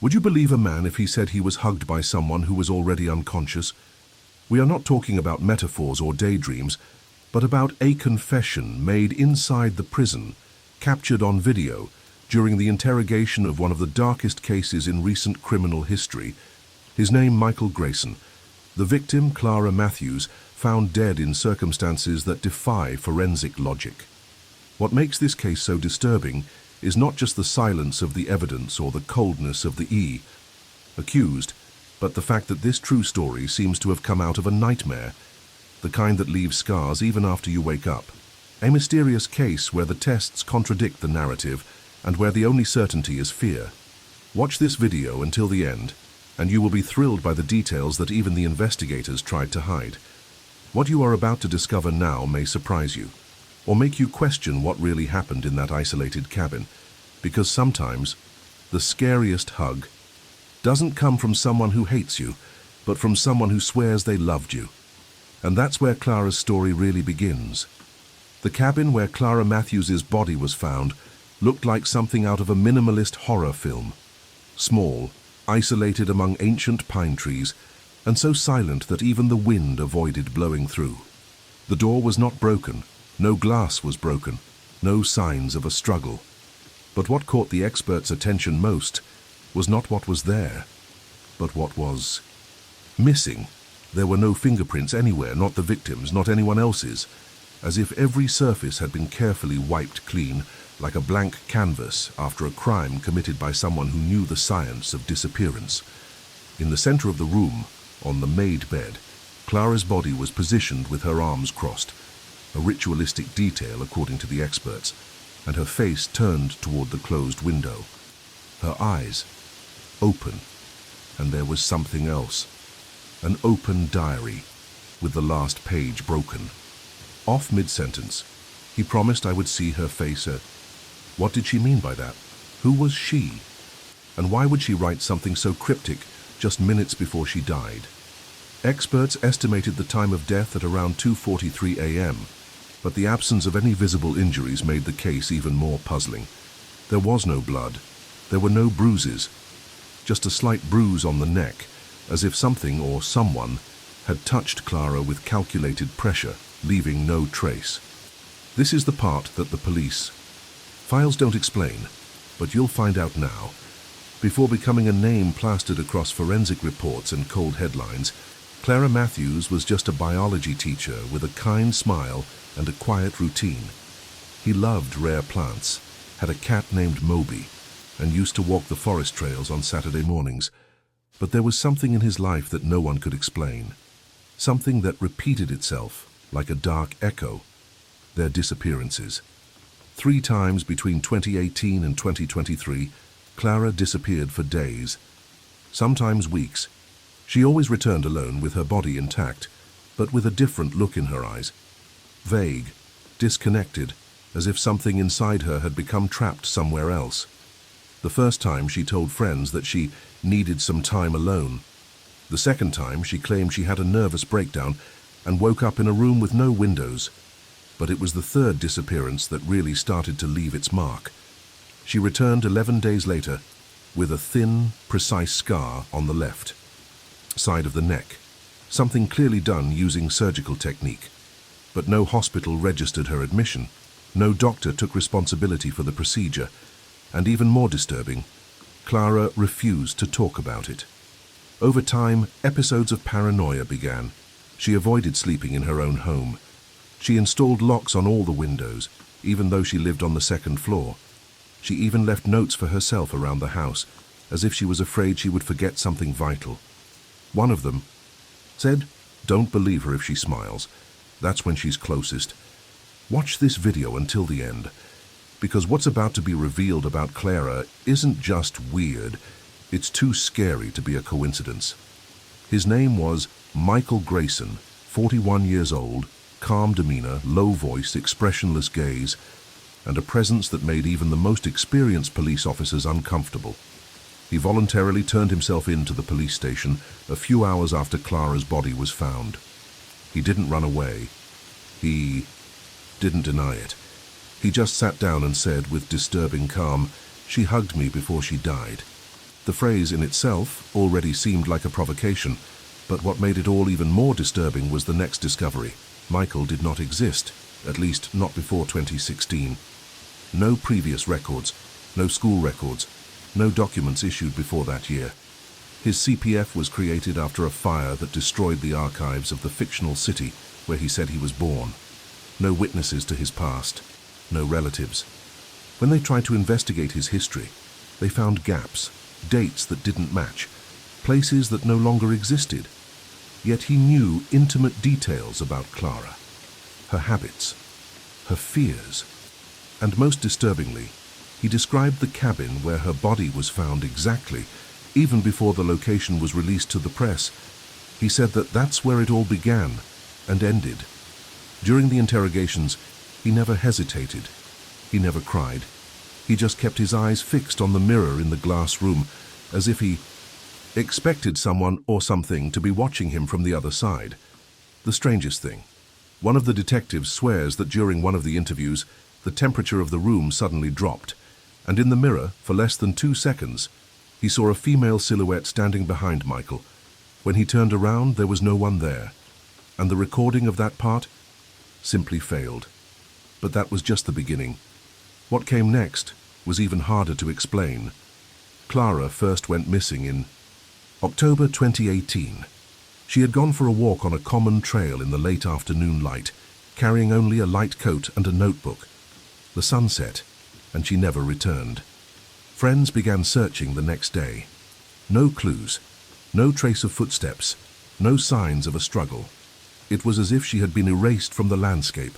Would you believe a man if he said he was hugged by someone who was already unconscious? We are not talking about metaphors or daydreams, but about a confession made inside the prison, captured on video during the interrogation of one of the darkest cases in recent criminal history. His name, Michael Grayson. The victim, Clara Matthews, found dead in circumstances that defy forensic logic. What makes this case so disturbing is not just the silence of the evidence or the coldness of the accused, but the fact that this true story seems to have come out of a nightmare, the kind that leaves scars even after you wake up. A mysterious case where the tests contradict the narrative and where the only certainty is fear. Watch this video until the end, and you will be thrilled by the details that even the investigators tried to hide. What you are about to discover now may surprise you, or make you question what really happened in that isolated cabin, because sometimes the scariest hug doesn't come from someone who hates you, but from someone who swears they loved you. And that's where Clara's story really begins. The cabin where Clara Matthews' body was found looked like something out of a minimalist horror film. Small, isolated among ancient pine trees, and so silent that even the wind avoided blowing through. The door was not broken, no glass was broken, no signs of a struggle. But what caught the experts' attention most was not what was there, but what was missing. There were no fingerprints anywhere, not the victim's, not anyone else's, as if every surface had been carefully wiped clean, like a blank canvas after a crime committed by someone who knew the science of disappearance. In the center of the room, on the made bed, Clara's body was positioned with her arms crossed, a ritualistic detail according to the experts, and her face turned toward the closed window. Her eyes open, and there was something else. An open diary, with the last page broken. Off mid-sentence, he promised I would see her face. What did she mean by that? Who was she? And why would she write something so cryptic just minutes before she died? Experts estimated the time of death at around 2:43 a.m., but the absence of any visible injuries made the case even more puzzling. There was no blood. There were no bruises. Just a slight bruise on the neck, as if something or someone had touched Clara with calculated pressure, leaving no trace. This is the part that the police files don't explain, but you'll find out now. Before becoming a name plastered across forensic reports and cold headlines, Clara Matthews was just a biology teacher with a kind smile and a quiet routine. He loved rare plants, had a cat named Moby, and used to walk the forest trails on Saturday mornings. But there was something in his life that no one could explain. Something that repeated itself like a dark echo. Their disappearances. 3 times between 2018 and 2023, Clara disappeared for days, sometimes weeks. She always returned alone with her body intact, but with a different look in her eyes. Vague, disconnected, as if something inside her had become trapped somewhere else. The first time she told friends that she needed some time alone. The second time she claimed she had a nervous breakdown and woke up in a room with no windows. But it was the third disappearance that really started to leave its mark. She returned 11 days later with a thin, precise scar on the left side of the neck, something clearly done using surgical technique. But no hospital registered her admission. No doctor took responsibility for the procedure. And even more disturbing, Clara refused to talk about it. Over time, episodes of paranoia began. She avoided sleeping in her own home. She installed locks on all the windows, even though she lived on the 2nd floor. She even left notes for herself around the house, as if she was afraid she would forget something vital. One of them said, "Don't believe her if she smiles. That's when she's closest." Watch this video until the end, because what's about to be revealed about Clara isn't just weird, it's too scary to be a coincidence. His name was Michael Grayson, 41 years old, calm demeanor, low voice, expressionless gaze, and a presence that made even the most experienced police officers uncomfortable. He voluntarily turned himself in to the police station a few hours after Clara's body was found. He didn't run away. He didn't deny it. He just sat down and said with disturbing calm, "She hugged me before she died." The phrase in itself already seemed like a provocation, but what made it all even more disturbing was the next discovery. Michael did not exist, at least not before 2016. No previous records, no school records, no documents issued before that year. His CPF was created after a fire that destroyed the archives of the fictional city where he said he was born. No witnesses to his past, no relatives. When they tried to investigate his history, they found gaps, dates that didn't match, places that no longer existed. Yet he knew intimate details about Clara, her habits, her fears, and most disturbingly, he described the cabin where her body was found exactly, even before the location was released to the press. He said that that's where it all began and ended. During the interrogations, he never hesitated. He never cried. He just kept his eyes fixed on the mirror in the glass room, as if he expected someone or something to be watching him from the other side. The strangest thing, one of the detectives swears that during one of the interviews, the temperature of the room suddenly dropped, and in the mirror, for less than 2 seconds, he saw a female silhouette standing behind Michael. When he turned around, there was no one there, and the recording of that part simply failed. But that was just the beginning. What came next was even harder to explain. Clara first went missing in October 2018. She had gone for a walk on a common trail in the late afternoon light, carrying only a light coat and a notebook. The sun set, and she never returned. Friends began searching the next day. No clues, no trace of footsteps, no signs of a struggle. It was as if she had been erased from the landscape.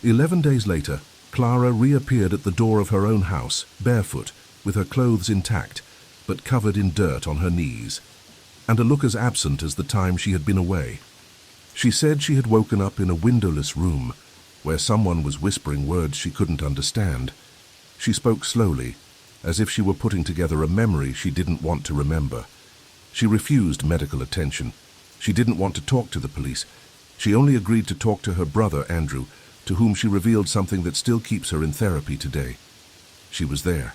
11 days later, Clara reappeared at the door of her own house, barefoot, with her clothes intact, but covered in dirt on her knees, and a look as absent as the time she had been away. She said she had woken up in a windowless room, where someone was whispering words she couldn't understand. She spoke slowly, as if she were putting together a memory she didn't want to remember. She refused medical attention. She didn't want to talk to the police. She only agreed to talk to her brother, Andrew, to whom she revealed something that still keeps her in therapy today. She was there,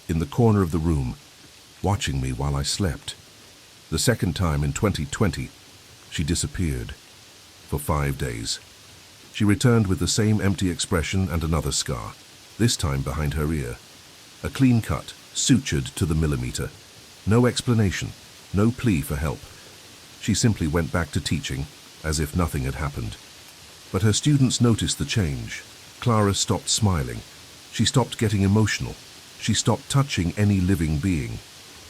in the corner of the room, watching me while I slept. The second time in 2020, she disappeared for 5 days. She returned with the same empty expression and another scar, this time behind her ear. A clean cut, sutured to the millimeter. No explanation, no plea for help. She simply went back to teaching, as if nothing had happened. But her students noticed the change. Clara stopped smiling. She stopped getting emotional. She stopped touching any living being.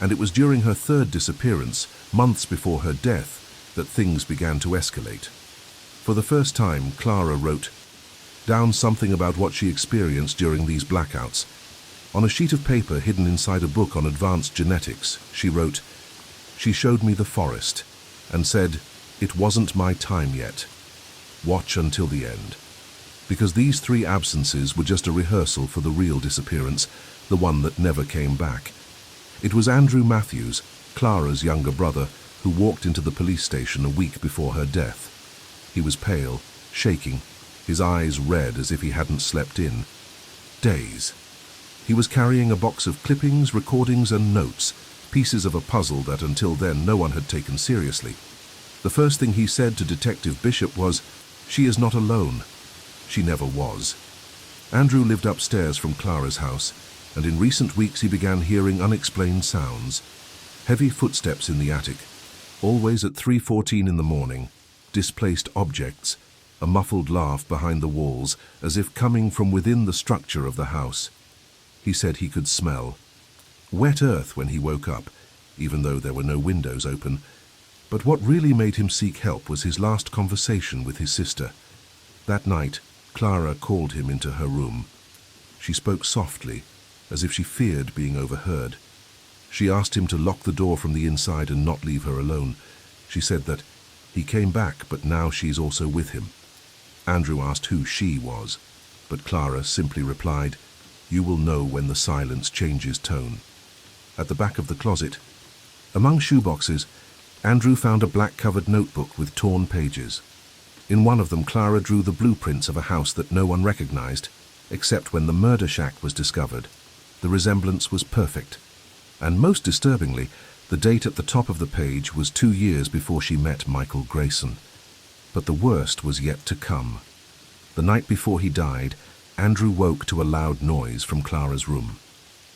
And it was during her third disappearance, months before her death, that things began to escalate. For the first time, Clara wrote down something about what she experienced during these blackouts. On a sheet of paper hidden inside a book on advanced genetics, she wrote, "She showed me the forest and said, 'It wasn't my time yet. Watch until the end.'" Because these 3 absences were just a rehearsal for the real disappearance, the one that never came back. It was Andrew Matthews, Clara's younger brother, who walked into the police station a week before her death. He was pale, shaking, his eyes red as if he hadn't slept in days. He was carrying a box of clippings, recordings, and notes, pieces of a puzzle that until then no one had taken seriously. The first thing he said to Detective Bishop was, "She is not alone." She never was. Andrew lived upstairs from Clara's house, and in recent weeks he began hearing unexplained sounds. Heavy footsteps in the attic, always at 3:14 in the morning, displaced objects, a muffled laugh behind the walls, as if coming from within the structure of the house. He said he could smell wet earth when he woke up, even though there were no windows open. But what really made him seek help was his last conversation with his sister. That night, Clara called him into her room. She spoke softly, as if she feared being overheard. She asked him to lock the door from the inside and not leave her alone. She said that he came back, but now she's also with him. Andrew asked who she was, but Clara simply replied, "You will know when the silence changes tone." At the back of the closet, among shoeboxes, Andrew found a black-covered notebook with torn pages. In one of them, Clara drew the blueprints of a house that no one recognized, except when the murder shack was discovered. The resemblance was perfect. And most disturbingly, the date at the top of the page was 2 years before she met Michael Grayson. But the worst was yet to come. The night before he died, Andrew woke to a loud noise from Clara's room.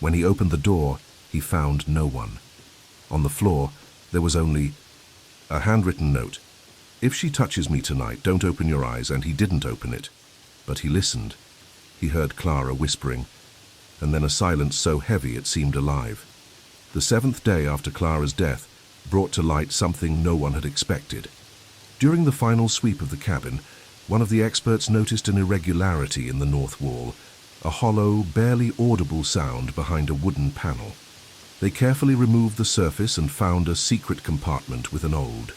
When he opened the door, he found no one. On the floor, there was only a handwritten note. "If she touches me tonight, don't open your eyes," and he didn't open it. But he listened. He heard Clara whispering, and then a silence so heavy it seemed alive. The 7th day after Clara's death brought to light something no one had expected. During the final sweep of the cabin, one of the experts noticed an irregularity in the north wall, a hollow, barely audible sound behind a wooden panel. They carefully removed the surface and found a secret compartment with an old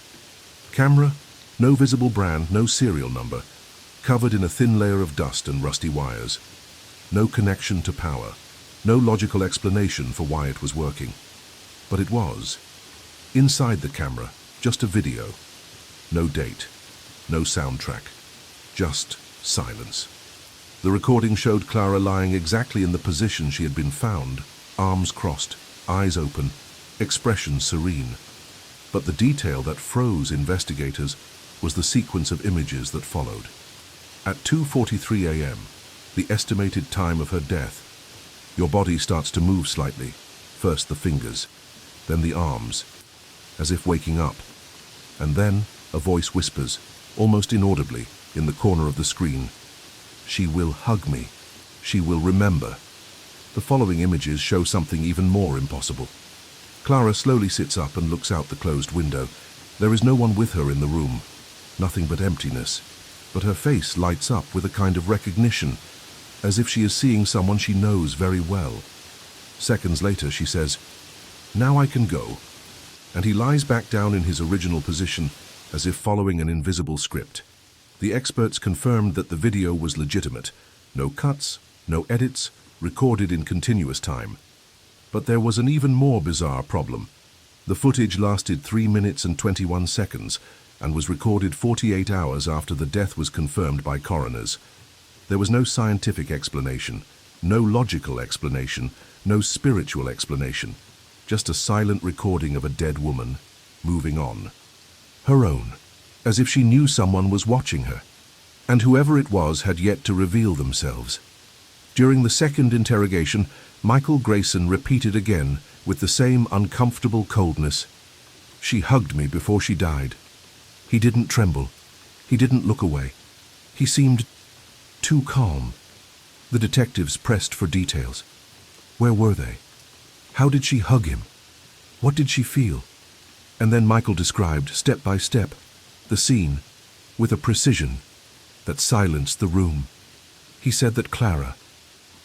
camera, no visible brand, no serial number, covered in a thin layer of dust and rusty wires. No connection to power, no logical explanation for why it was working. But it was. Inside the camera, just a video. No date, no soundtrack, just silence. The recording showed Clara lying exactly in the position she had been found, arms crossed, eyes open, expression serene. But the detail that froze investigators was the sequence of images that followed. At 2:43 a.m., the estimated time of her death, your body starts to move slightly, first the fingers, then the arms, as if waking up. And then a voice whispers, almost inaudibly, in the corner of the screen, "She will hug me. She will remember." The following images show something even more impossible. Clara slowly sits up and looks out the closed window. There is no one with her in the room, nothing but emptiness. But her face lights up with a kind of recognition, as if she is seeing someone she knows very well. Seconds later, she says, "Now I can go." And he lies back down in his original position, as if following an invisible script. The experts confirmed that the video was legitimate. No cuts, no edits, recorded in continuous time. But there was an even more bizarre problem. The footage lasted 3 minutes and 21 seconds and was recorded 48 hours after the death was confirmed by coroners. There was no scientific explanation, no logical explanation, no spiritual explanation, just a silent recording of a dead woman, moving on. Her own, as if she knew someone was watching her, and whoever it was had yet to reveal themselves. During the second interrogation, Michael Grayson repeated again with the same uncomfortable coldness, "She hugged me before she died." He didn't tremble. He didn't look away. He seemed too calm. The detectives pressed for details. Where were they? How did she hug him? What did she feel? And then Michael described, step by step, the scene with a precision that silenced the room. He said that Clara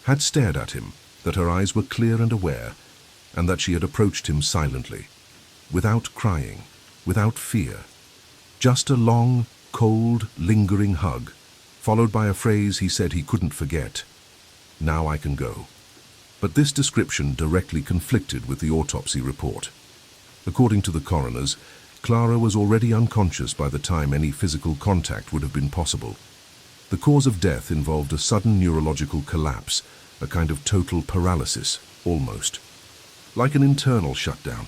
had stared at him, that her eyes were clear and aware, and that she had approached him silently, without crying, without fear. Just a long, cold, lingering hug, followed by a phrase he said he couldn't forget. "Now I can go." But this description directly conflicted with the autopsy report. According to the coroners, Clara was already unconscious by the time any physical contact would have been possible. The cause of death involved a sudden neurological collapse, a kind of total paralysis, almost. Like an internal shutdown.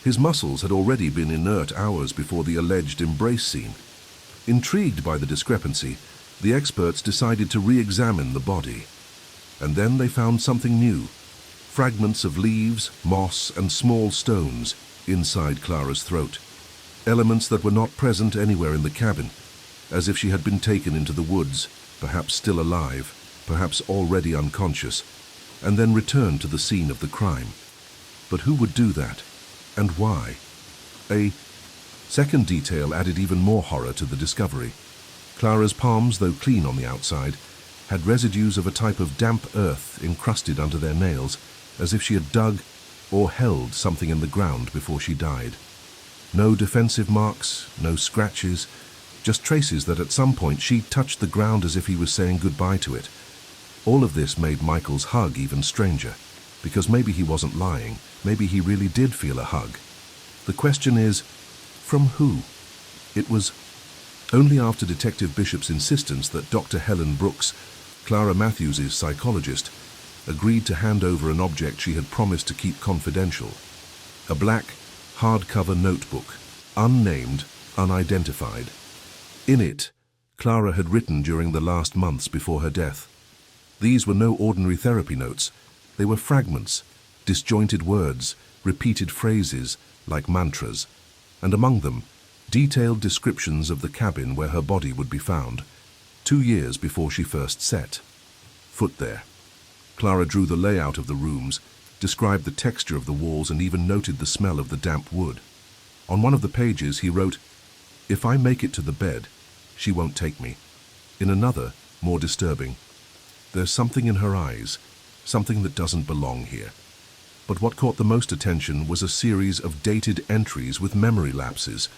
His muscles had already been inert hours before the alleged embrace scene. Intrigued by the discrepancy, the experts decided to re-examine the body. And then they found something new. Fragments of leaves, moss, and small stones inside Clara's throat. Elements that were not present anywhere in the cabin, as if she had been taken into the woods, perhaps still alive, perhaps already unconscious, and then returned to the scene of the crime. But who would do that? And why? A second detail added even more horror to the discovery. Clara's palms, though clean on the outside, had residues of a type of damp earth encrusted under their nails, as if she had dug or held something in the ground before she died. No defensive marks, no scratches, just traces that at some point she touched the ground as if he was saying goodbye to it. All of this made Michael's hug even stranger, because maybe he wasn't lying, maybe he really did feel a hug. The question is, from who? It was only after Detective Bishop's insistence that Dr. Helen Brooks, Clara Matthews' psychologist, agreed to hand over an object she had promised to keep confidential. A black, hardcover notebook, unnamed, unidentified. In it, Clara had written during the last months before her death. These were no ordinary therapy notes. They were fragments, disjointed words, repeated phrases, like mantras, and among them, detailed descriptions of the cabin where her body would be found, 2 years before she first set foot there. Clara drew the layout of the rooms, described the texture of the walls, and even noted the smell of the damp wood. On one of the pages he wrote, "If I make it to the bed, she won't take me." In another, more disturbing, "There's something in her eyes, something that doesn't belong here." But what caught the most attention was a series of dated entries with memory lapses.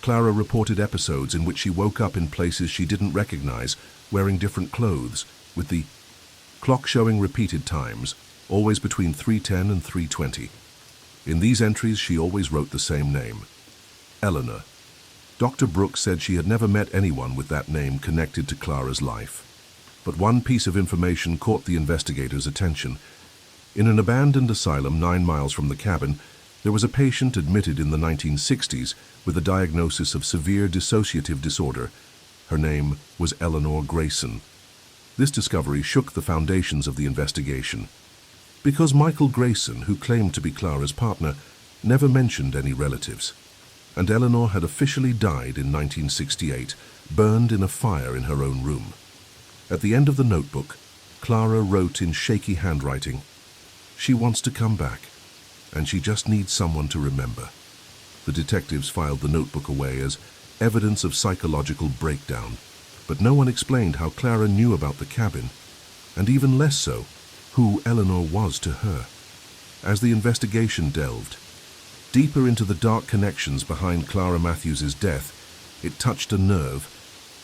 Clara reported episodes in which she woke up in places she didn't recognize, wearing different clothes, with the clock showing repeated times, always between 3:10 and 3:20. In these entries, she always wrote the same name, Eleanor. Dr. Brooks said she had never met anyone with that name connected to Clara's life. But one piece of information caught the investigators' attention. In an abandoned asylum 9 miles from the cabin, there was a patient admitted in the 1960s with a diagnosis of severe dissociative disorder. Her name was Eleanor Grayson. This discovery shook the foundations of the investigation. Because Michael Grayson, who claimed to be Clara's partner, never mentioned any relatives. And Eleanor had officially died in 1968, burned in a fire in her own room. At the end of the notebook, Clara wrote in shaky handwriting, "She wants to come back, and she just needs someone to remember." The detectives filed the notebook away as evidence of psychological breakdown, but no one explained how Clara knew about the cabin, and even less so, who Eleanor was to her. As the investigation delved deeper into the dark connections behind Clara Matthews' death, it touched a nerve.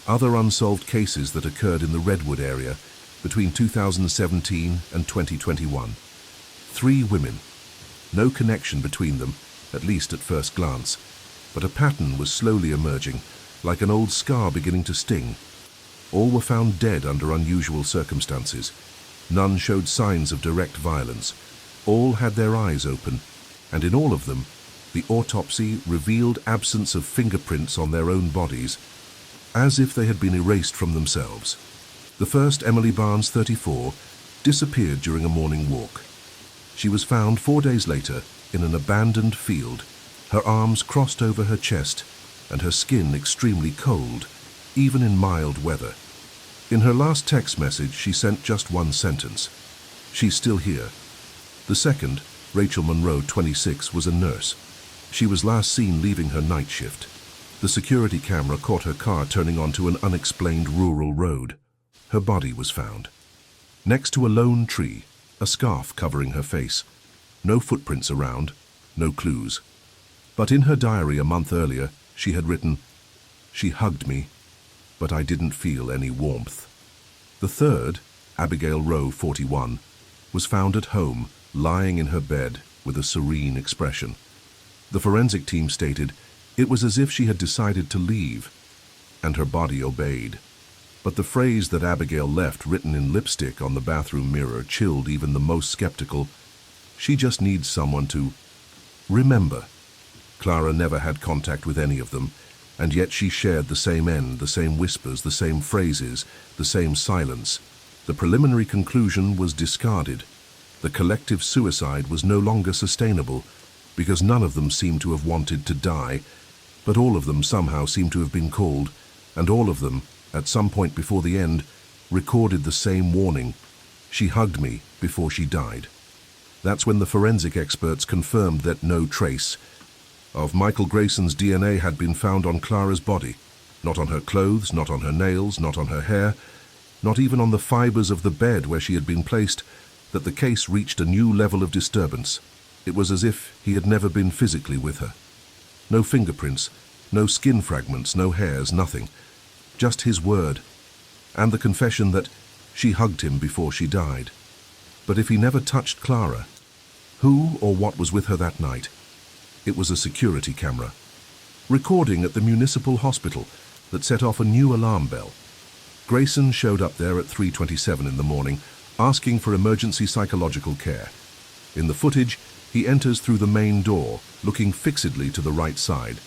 Other unsolved cases that occurred in the Redwood area between 2017 and 2021. 3 women. No connection between them, at least at first glance, but a pattern was slowly emerging, like an old scar beginning to sting. All were found dead under unusual circumstances. None showed signs of direct violence. All had their eyes open, and in all of them, the autopsy revealed absence of fingerprints on their own bodies, as if they had been erased from themselves. The first, Emily Barnes, 34, disappeared during a morning walk. She was found 4 days later in an abandoned field, her arms crossed over her chest and her skin extremely cold, even in mild weather. In her last text message, she sent just one sentence: "She's still here." The second, Rachel Monroe, 26, was a nurse. She was last seen leaving her night shift. The security camera caught her car turning onto an unexplained rural road. Her body was found next to a lone tree, a scarf covering her face. No footprints around, no clues. But in her diary a month earlier, she had written, "She hugged me, but I didn't feel any warmth." The third, Abigail Rowe, 41, was found at home, lying in her bed with a serene expression. The forensic team stated it was as if she had decided to leave, and her body obeyed. But the phrase that Abigail left written in lipstick on the bathroom mirror chilled even the most skeptical. She just needs someone to remember. Clara never had contact with any of them, and yet she shared the same end, the same whispers, the same phrases, the same silence. The preliminary conclusion was discarded. The collective suicide was no longer sustainable, because none of them seemed to have wanted to die, but all of them somehow seemed to have been called, and all of them, at some point before the end, recorded the same warning: "She hugged me before she died." That's when the forensic experts confirmed that no trace of Michael Grayson's DNA had been found on Clara's body. Not on her clothes, not on her nails, not on her hair, not even on the fibers of the bed where she had been placed. That the case reached a new level of disturbance. It was as if he had never been physically with her. No fingerprints, no skin fragments, no hairs, nothing. Just his word, and the confession that she hugged him before she died. But if he never touched Clara, who or what was with her that night? It was a security camera, recording at the municipal hospital, that set off a new alarm bell. Grayson showed up there at 3:27 in the morning, asking for emergency psychological care. In the footage, he enters through the main door, looking fixedly to the right side,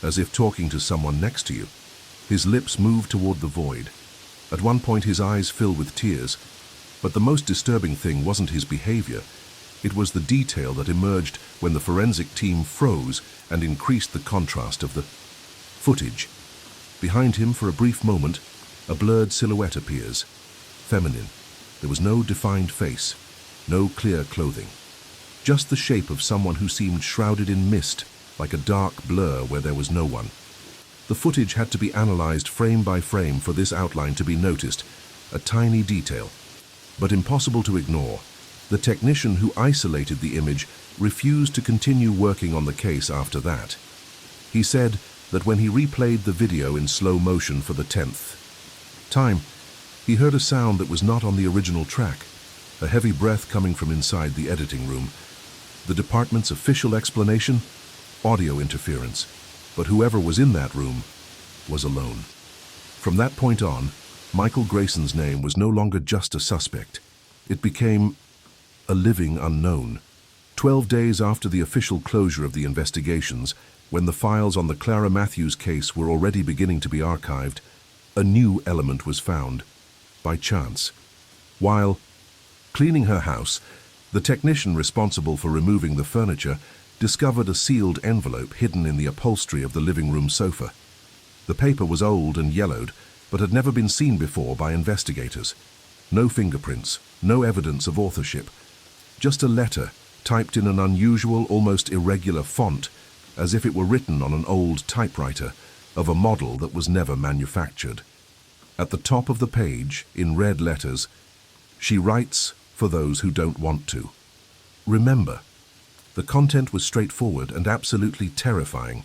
as if talking to someone next to you. His lips move toward the void. At one point his eyes fill with tears, but the most disturbing thing wasn't his behavior. It was the detail that emerged when the forensic team froze and increased the contrast of the footage. Behind him, for a brief moment, a blurred silhouette appears. Feminine. There was no defined face, no clear clothing. Just the shape of someone who seemed shrouded in mist, like a dark blur where there was no one. The footage had to be analyzed frame by frame for this outline to be noticed, a tiny detail, but impossible to ignore. The technician who isolated the image refused to continue working on the case after that. He said that when he replayed the video in slow motion for the 10th time, he heard a sound that was not on the original track, a heavy breath coming from inside the editing room. The department's official explanation? Audio interference. But whoever was in that room was alone. From that point on, Michael Grayson's name was no longer just a suspect. It became a living unknown. 12 days after the official closure of the investigations, when the files on the Clara Matthews case were already beginning to be archived, a new element was found, by chance. While cleaning her house, the technician responsible for removing the furniture discovered a sealed envelope hidden in the upholstery of the living room sofa. The paper was old and yellowed, but had never been seen before by investigators. No fingerprints, no evidence of authorship. Just a letter, typed in an unusual, almost irregular font, as if it were written on an old typewriter, of a model that was never manufactured. At the top of the page, in red letters, she writes for those who don't want to. Remember. The content was straightforward and absolutely terrifying.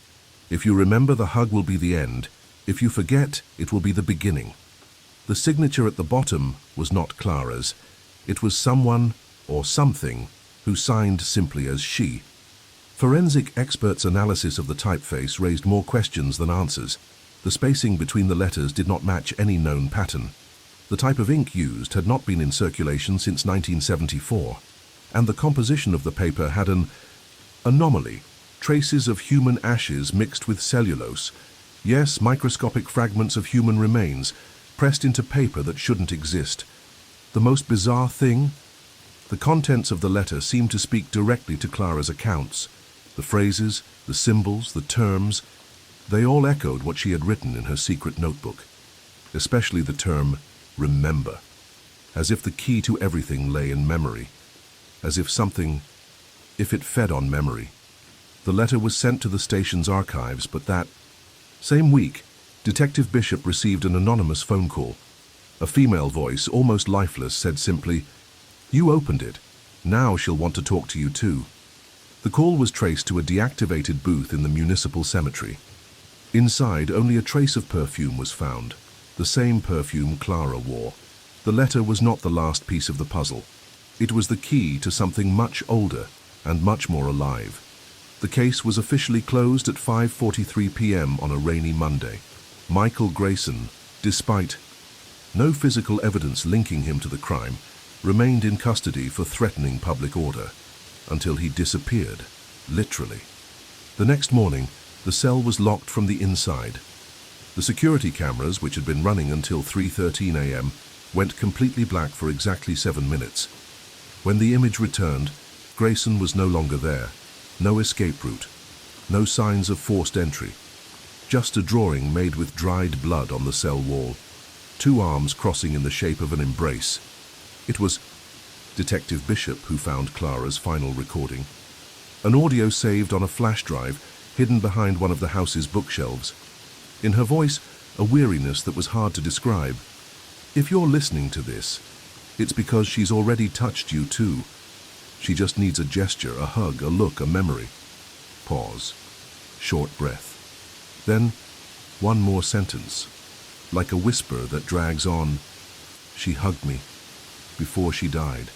If you remember, the hug will be the end. If you forget, it will be the beginning. The signature at the bottom was not Clara's. It was someone or something who signed simply as she. Forensic experts' analysis of the typeface raised more questions than answers. The spacing between the letters did not match any known pattern. The type of ink used had not been in circulation since 1974, and the composition of the paper had an anomaly, traces of human ashes mixed with cellulose. Yes, microscopic fragments of human remains, pressed into paper that shouldn't exist. The most bizarre thing? The contents of the letter seemed to speak directly to Clara's accounts. The phrases, the symbols, the terms, they all echoed what she had written in her secret notebook. Especially the term, remember. As if the key to everything lay in memory. As if something, if it fed on memory. The letter was sent to the station's archives, but that same week, Detective Bishop received an anonymous phone call. A female voice, almost lifeless, said simply, "You opened it. Now she'll want to talk to you too." The call was traced to a deactivated booth in the municipal cemetery. Inside, only a trace of perfume was found, the same perfume Clara wore. The letter was not the last piece of the puzzle. It was the key to something much older and much more alive. The case was officially closed at 5:43 p.m. on a rainy Monday. Michael Grayson, despite no physical evidence linking him to the crime, remained in custody for threatening public order until he disappeared, literally. The next morning, the cell was locked from the inside. The security cameras, which had been running until 3:13 a.m., went completely black for exactly 7 minutes. When the image returned, Grayson was no longer there. No escape route, no signs of forced entry. Just a drawing made with dried blood on the cell wall, 2 arms crossing in the shape of an embrace. It was Detective Bishop who found Clara's final recording. An audio saved on a flash drive hidden behind one of the house's bookshelves. In her voice, a weariness that was hard to describe. If you're listening to this, it's because she's already touched you too. She just needs a gesture, a hug, a look, a memory. Pause. Short breath. Then, one more sentence. Like a whisper that drags on. She hugged me before she died.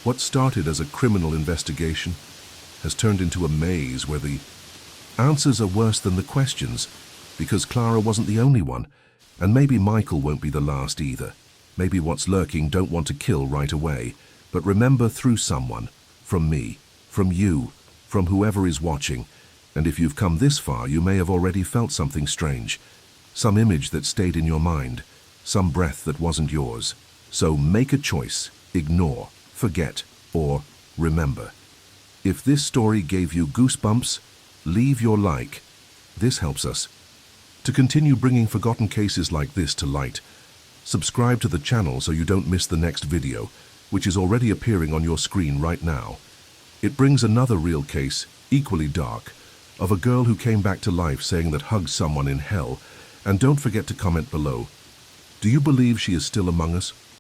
What started as a criminal investigation has turned into a maze where the answers are worse than the questions, because Clara wasn't the only one, and maybe Michael won't be the last either. Maybe what's lurking don't want to kill right away, but remember through someone, from me, from you, from whoever is watching, and if you've come this far, you may have already felt something strange, some image that stayed in your mind, some breath that wasn't yours. So make a choice, ignore, forget, or remember. If this story gave you goosebumps, leave your like. This helps us. To continue bringing forgotten cases like this to light, subscribe to the channel so you don't miss the next video, which is already appearing on your screen right now. It brings another real case, equally dark, of a girl who came back to life saying that hugged someone in hell. And don't forget to comment below. Do you believe she is still among us,